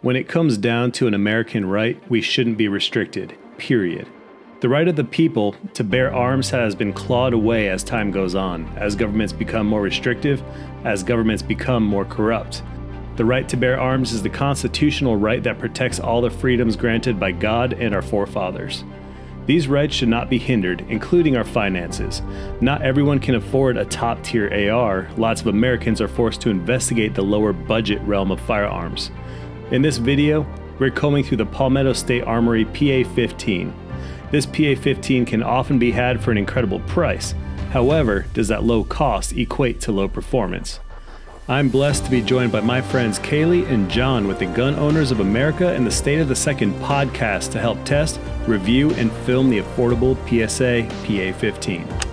When it comes down to an American right, we shouldn't be restricted, period. The right of the people to bear arms has been clawed away as time goes on, as governments become more restrictive, as governments become more corrupt. The right to bear arms is the constitutional right that protects all the freedoms granted by God and our forefathers. These rights should not be hindered, including our finances. Not everyone can afford a top-tier AR. Lots of Americans are forced to investigate the lower budget realm of firearms. In this video, we're combing through the Palmetto State Armory PA-15. This PA-15 can often be had for an incredible price. However, does that low cost equate to low performance? I'm blessed to be joined by my friends Kailey and John with the Gun Owners of America and the State of the Second podcast to help test, review, and film the affordable PSA PA-15.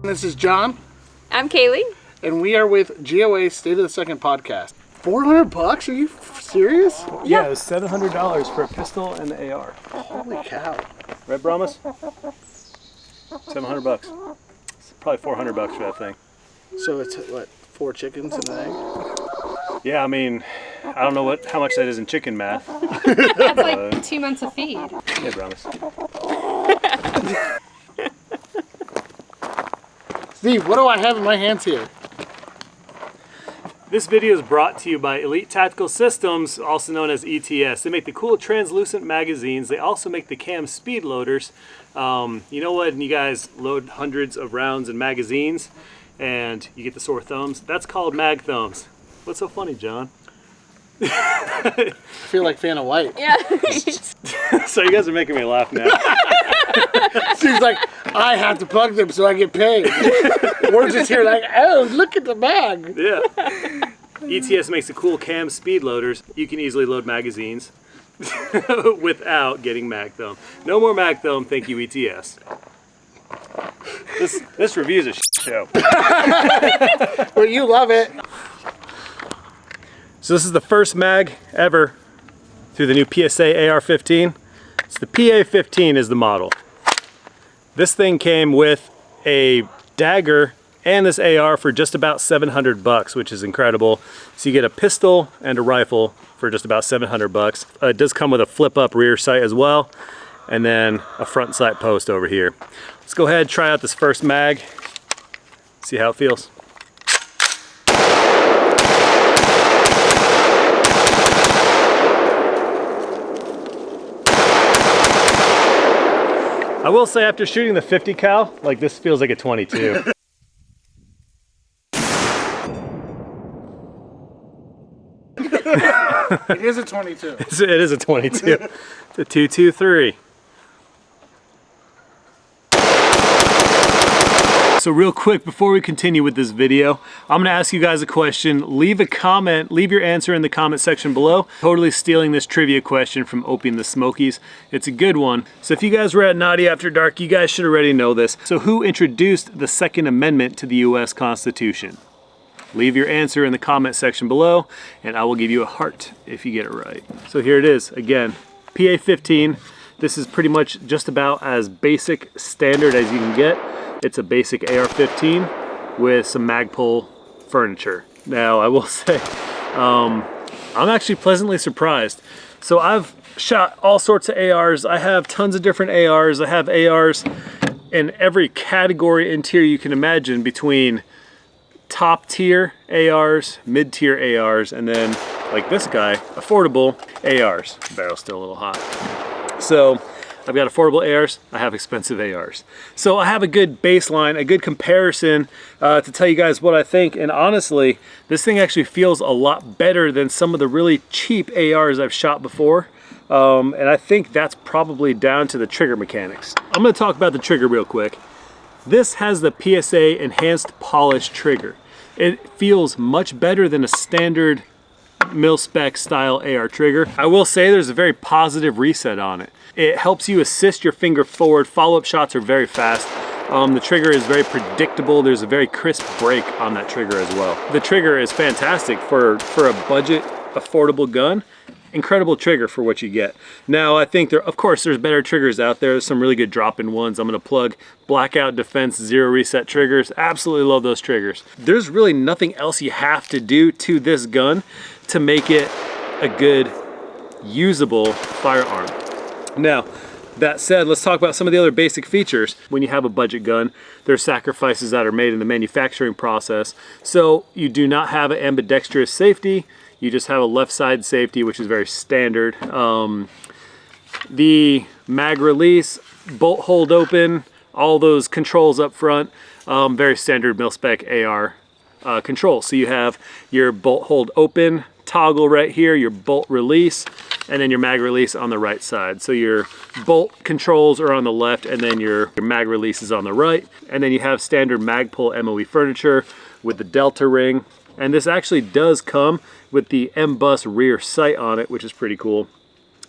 This is John. I'm Kailey. And we are with GOA State of the Second podcast. $400? Are you serious? Yeah, it was $700 for a pistol and the AR. Holy cow. Right, Brahmas? $700. It's probably $400 for that thing. So it's what, 4 chickens and an egg? Yeah, I mean, I don't know how much that is in chicken math. That's like 2 months of feed. Yeah, Brahmas. Steve, what do I have in my hands here? This video is brought to you by Elite Tactical Systems, also known as ETS. They make the cool translucent magazines. They also make the cam speed loaders. You know what? You guys load hundreds of rounds in magazines and you get the sore thumbs. That's called mag thumbs. What's so funny, John? I feel like Vanna White. Yeah. So you guys are making me laugh now. Seems like I have to plug them so I get paid. We're just here like, oh, look at the mag. Yeah. ETS makes the cool cam speed loaders. You can easily load magazines without getting mag thumb. No more mag thumb, thank you, ETS. This review's a show. Well, you love it. So this is the first mag ever through the new PSA AR-15. It's the PA-15 is the model. This thing came with a dagger and this AR for just about $700, which is incredible. So you get a pistol and a rifle for just about $700. It does come with a flip-up rear sight as well, and then a front sight post over here. Let's go ahead and try out this first mag, see how it feels. I will say after shooting the 50 cal, like this feels like a 22. It is a 22. It is a 22. It's a 223. So real quick, before we continue with this video, I'm gonna ask you guys a question. Leave a comment, leave your answer in the comment section below. Totally stealing this trivia question from Opie the Smokies. It's a good one. So if you guys were at Naughty After Dark, you guys should already know this. So who introduced the Second Amendment to the US Constitution? Leave your answer in the comment section below, and I will give you a heart if you get it right. So here it is, again, PA-15. This is pretty much just about as basic standard as you can get. It's a basic AR-15 with some Magpul furniture. Now, I will say, I'm actually pleasantly surprised. So I've shot all sorts of ARs. I have tons of different ARs. I have ARs in every category and tier you can imagine, between top tier ARs, mid tier ARs, and then like this guy, affordable ARs. The barrel's still a little hot. So I've got affordable ARs, I have expensive ARs. So I have a good baseline, a good comparison to tell you guys what I think. And honestly, this thing actually feels a lot better than some of the really cheap ARs I've shot before. And I think that's probably down to the trigger mechanics. I'm gonna talk about the trigger real quick. This has the PSA enhanced polish trigger. It feels much better than a standard mil-spec style AR trigger. I will say there's a very positive reset on it. It helps you assist your finger forward. Follow-up shots are very fast. The trigger is very predictable. There's a very crisp break on that trigger as well. The trigger is fantastic for a budget, affordable gun. Incredible trigger for what you get. Now, I think of course, there's better triggers out there. There's some really good drop-in ones. I'm gonna plug Blackout Defense Zero Reset triggers. Absolutely love those triggers. There's really nothing else you have to do to this gun to make it a good, usable firearm. Now, that said, let's talk about some of the other basic features. When you have a budget gun, there's sacrifices that are made in the manufacturing process. So you do not have an ambidextrous safety. You just have a left side safety, which is very standard. The mag release, bolt hold open, all those controls up front, very standard mil-spec AR controls. So you have your bolt hold open toggle right here, your bolt release, and then your mag release on the right side. So your bolt controls are on the left, and then your mag release is on the right. And then you have standard mag pull MOE furniture with the Delta ring. And this actually does come with the M-Bus rear sight on it, which is pretty cool.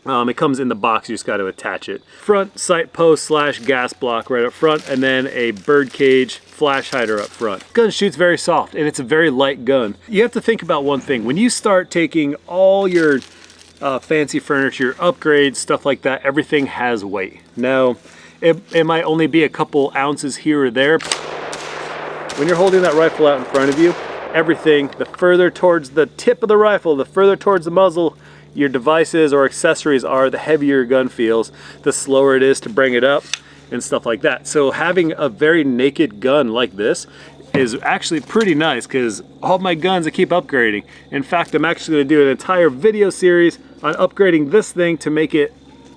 It comes in the box, you just got to attach it. Front sight post / gas block right up front, and then a bird cage flash hider up front. Gun shoots very soft, and it's a very light gun. You have to think about one thing. When you start taking all your fancy furniture, upgrades, stuff like that, everything has weight. Now, it might only be a couple ounces here or there. When you're holding that rifle out in front of you, everything, the further towards the tip of the rifle, the further towards the muzzle your devices or accessories are, the heavier your gun feels, the slower it is to bring it up and stuff like that. So having a very naked gun like this is actually pretty nice, because all my guns I keep upgrading. In fact, I'm actually going to do an entire video series on upgrading this thing to make it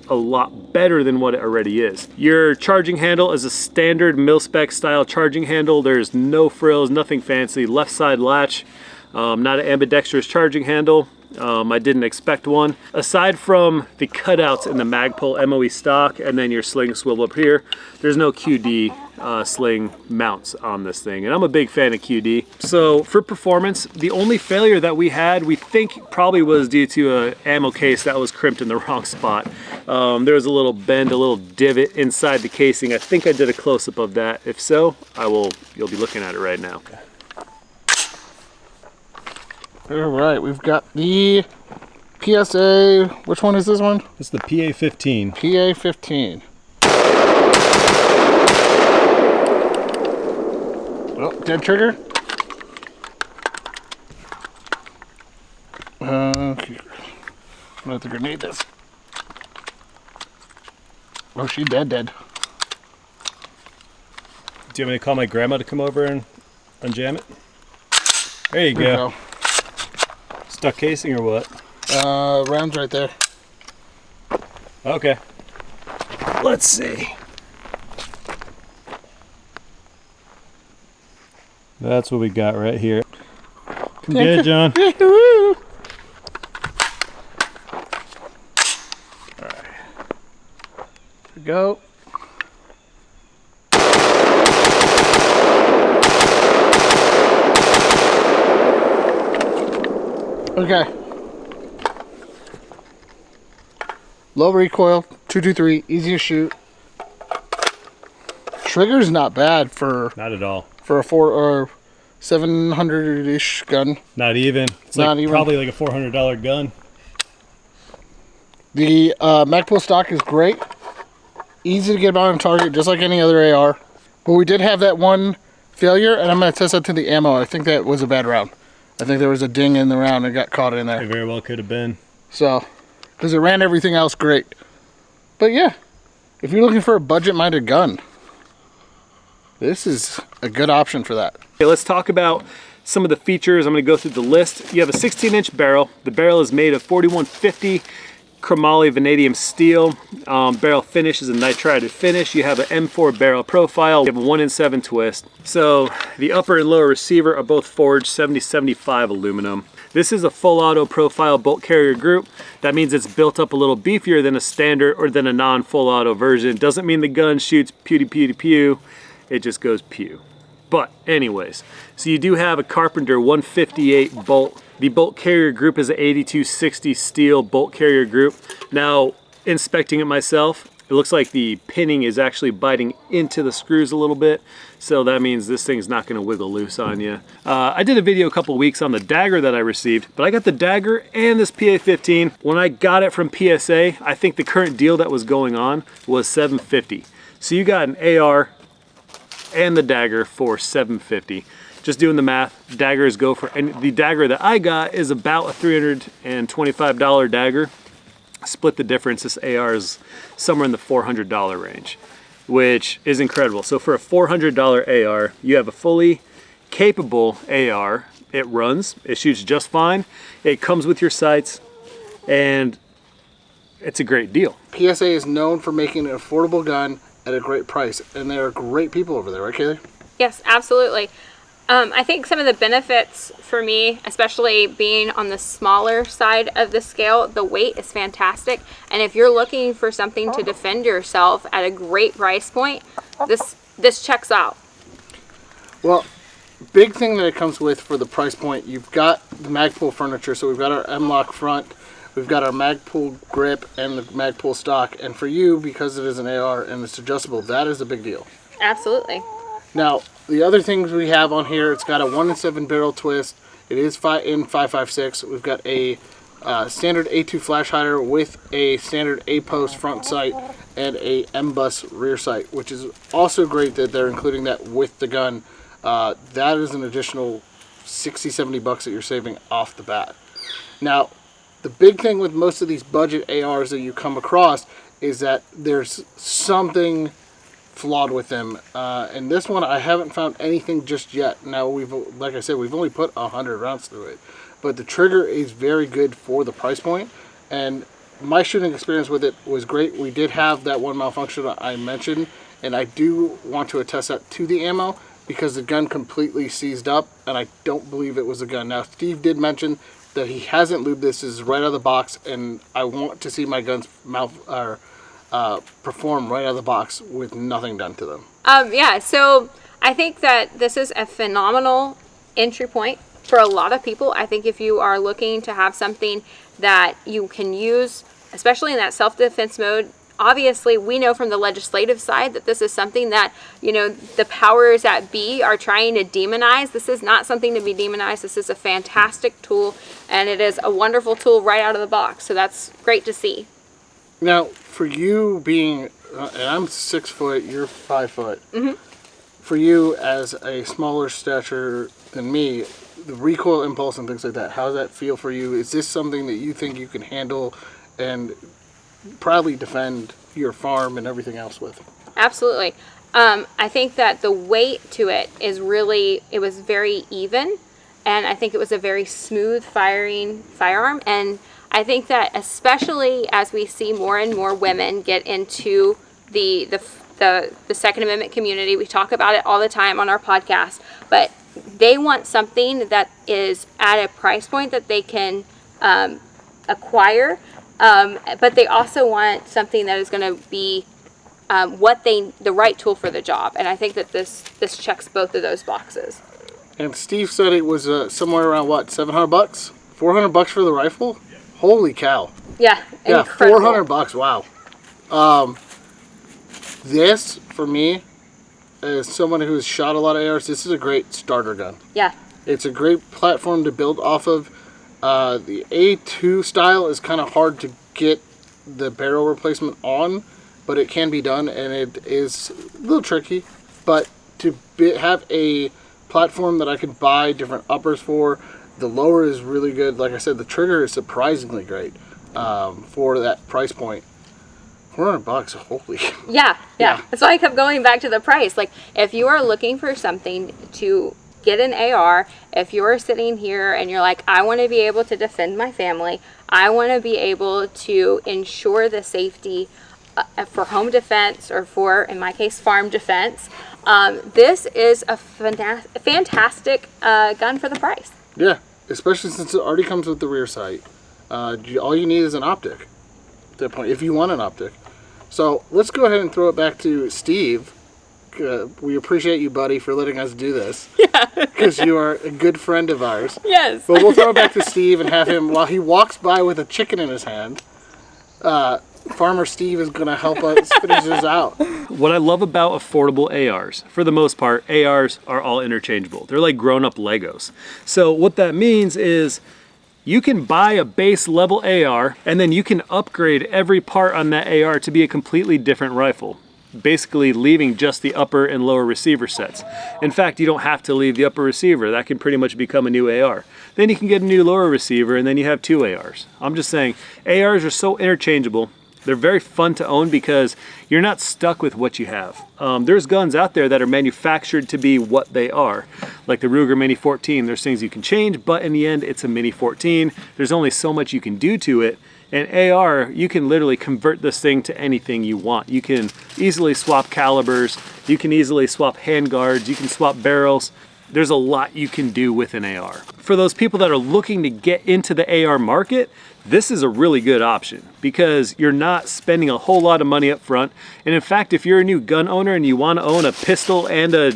a lot better than what it already is. Your charging handle is a standard mil-spec style charging handle. There's no frills, nothing fancy. Left side latch, not an ambidextrous charging handle. I didn't expect one. Aside from the cutouts in the Magpul MOE stock and then your sling swivel up here, there's no QD sling mounts on this thing, and I'm a big fan of QD. So for performance, the only failure that we had, we think probably was due to an ammo case that was crimped in the wrong spot. There was a little bend, a little divot inside the casing. I think I did a close-up of that. If so, you'll be looking at it right now. All right, we've got the PSA, which one is this one? It's the PA-15. PA-15. Oh, dead trigger. I'm gonna have to grenade this. Oh, she dead. Do you want me to call my grandma to come over and unjam it? There you go. Stuck casing or what? Rounds right there. Okay. Let's see. That's what we got right here. Come get it, John. Alright. Here we go. Okay. Low recoil, 223, easy to shoot. Trigger's not bad for Not at all. For a 700-ish gun. Not even. It's Not like even. Probably like a $400 gun. The Magpul stock is great. Easy to get on target, just like any other AR. But we did have that one failure, and I'm going to test that to the ammo. I think that was a bad round. I think there was a ding in the round and got caught in there. It very well could have been. So, because it ran everything else great. But yeah, if you're looking for a budget-minded gun, this is a good option for that. Okay, let's talk about some of the features. I'm going to go through the list. You have a 16-inch barrel. The barrel is made of 4150 chromoly vanadium steel. Barrel finish is a nitrided finish. You have an M4 barrel profile. You have a 1-in-7 twist. So the upper and lower receiver are both forged 7075 aluminum. This is a full auto profile bolt carrier group. That means it's built up a little beefier than a standard or than a non-full auto version. Doesn't mean the gun shoots pew pew pew pew it just goes pew. But anyways, so you do have a Carpenter 158 bolt. The bolt carrier group is an 8260 steel bolt carrier group. Now, inspecting it myself, it looks like the pinning is actually biting into the screws a little bit. So that means this thing's not gonna wiggle loose on you. I did a video a couple weeks on the dagger that I received, but I got the dagger and this PA-15. When I got it from PSA, I think the current deal that was going on was $750. So you got an AR and the dagger for $750. Just doing the math, daggers go for, and the dagger that I got is about a $325 dagger. Split the difference, this AR is somewhere in the $400 range, which is incredible. So for a $400 AR, you have a fully capable AR. It runs, it shoots just fine. It comes with your sights, and it's a great deal. PSA is known for making an affordable gun at a great price, and they're great people over there, right, Kailey? Yes, absolutely. I think some of the benefits for me, especially being on the smaller side of the scale, the weight is fantastic. And if you're looking for something to defend yourself at a great price point, this checks out. Well, big thing that it comes with for the price point, you've got the Magpul furniture. So we've got our M-LOK front, we've got our Magpul grip and the Magpul stock. And for you, because it is an AR and it's adjustable, that is a big deal. Absolutely. Now, the other things we have on here, it's got a 1-in-7 barrel twist. It is in 5.56. We've got a standard A2 flash hider with a standard A-post front sight and a M-bus rear sight, which is also great that they're including that with the gun. That is an additional 60, 70 bucks that you're saving off the bat. Now, the big thing with most of these budget ARs that you come across is that there's something flawed with them, and this one I haven't found anything just yet. Now like I said, we've only put 100 rounds through it, but the trigger is very good for the price point, and my shooting experience with it was great. We did have that one malfunction I mentioned, and I do want to attest that to the ammo because the gun completely seized up, and I don't believe it was a gun. Now, Steve did mention that he hasn't lubed this. This is right out of the box, and I want to see my guns perform right out of the box with nothing done to them. Yeah, so I think that this is a phenomenal entry point for a lot of people. I think if you are looking to have something that you can use, especially in that self-defense mode, obviously we know from the legislative side that this is something that, you know, the powers that be are trying to demonize. This is not something to be demonized. This is a fantastic tool, and it is a wonderful tool right out of the box. So that's great to see. Now, for you being, and I'm 6 foot, you're 5 foot. Mm-hmm. For you as a smaller stature than me, the recoil impulse and things like that, how does that feel for you? Is this something that you think you can handle and proudly defend your farm and everything else with? Absolutely. I think that the weight to it is really, it was very even, and I think it was a very smooth firing firearm. And I think that especially as we see more and more women get into the Second Amendment community, we talk about it all the time on our podcast, but they want something that is at a price point that they can acquire, but they also want something that is going to be the right tool for the job. And I think that this checks both of those boxes. And Steve said it was somewhere around what, $700? $400 for the rifle? Holy cow. Yeah, yeah, incredible. $400, wow. This, for me, as someone who's shot a lot of ARs, this is a great starter gun. Yeah. It's a great platform to build off of. The A2 style is kind of hard to get the barrel replacement on, but it can be done, and it is a little tricky. But to have a platform that I could buy different uppers for, the lower is really good. Like I said, the trigger is surprisingly great for that price point. $400, holy. Yeah. That's why I kept going back to the price. Like, if you are looking for something to get an AR, if you're sitting here and you're like, I want to be able to defend my family, I want to be able to ensure the safety for home defense, or for, in my case, farm defense, this is a fantastic gun for the price. Yeah, especially since it already comes with the rear sight. All you need is an optic at that point, if you want an optic. So let's go ahead and throw it back to Steve, We appreciate you, buddy, for letting us do this. Yeah. Because you are a good friend of ours. Yes. But we'll throw it back to Steve and have him, while he walks by with a chicken in his hand, Farmer Steve is going to help us finish this out. What I love about affordable ARs, for the most part, ARs are all interchangeable. They're like grown-up Legos. So what that means is you can buy a base level AR and then you can upgrade every part on that AR to be a completely different rifle, basically leaving just the upper and lower receiver sets. In fact, you don't have to leave the upper receiver. That can pretty much become a new AR. Then you can get a new lower receiver and then you have 2 ARs. I'm just saying, ARs are so interchangeable. They're very fun to own because you're not stuck with what you have. There's guns out there that are manufactured to be what they are. Like the Ruger Mini 14, there's things you can change, but in the end, it's a Mini 14. There's only so much you can do to it. And AR, you can literally convert this thing to anything you want. You can easily swap calibers. You can easily swap handguards. You can swap barrels. There's a lot you can do with an AR. For those people that are looking to get into the AR market, this is a really good option because you're not spending a whole lot of money up front. And in fact, if you're a new gun owner and you want to own a pistol and a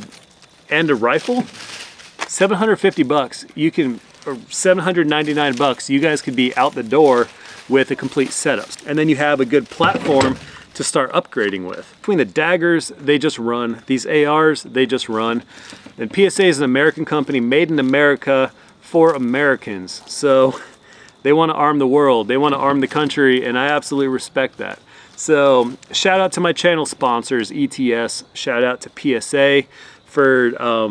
rifle, $750 you can, or $799 you guys could be out the door with a complete setup. And then you have a good platform to start upgrading with. Between the daggers, they just run. These ARs, they just run. And PSA is an American company made in America for Americans. So they want to arm the world. They want to arm the country, and I absolutely respect that. So shout out to my channel sponsors, ETS. Shout out to PSA for a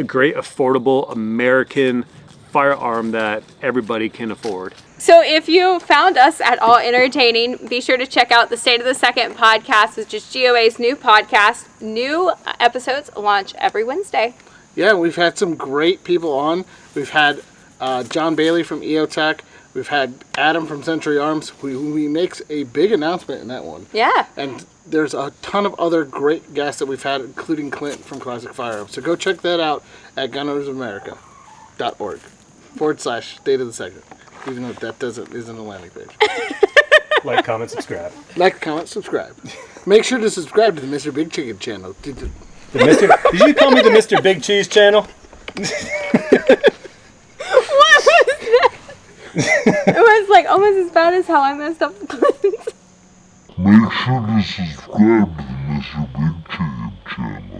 great, affordable American firearm that everybody can afford. So if you found us at all entertaining, be sure to check out the State of the Second podcast, which is GOA's new podcast. New episodes launch every Wednesday. Yeah, we've had some great people on. We've had John Bailey from EOTech. We've had Adam from Century Arms, who makes a big announcement in that one. Yeah. And there's a ton of other great guests that we've had, including Clint from Classic Firearms. So go check that out at gunownersamerica.org/State of the Second. Even though that isn't a landing page. Like, comment, subscribe. Like, comment, subscribe. Make sure to subscribe to the Mr. Big Chicken channel. Did you call me the Mr. Big Cheese channel? What was that? It was like almost as bad as how I messed up Clint. Make sure to subscribe to the Mr. Big Chicken channel.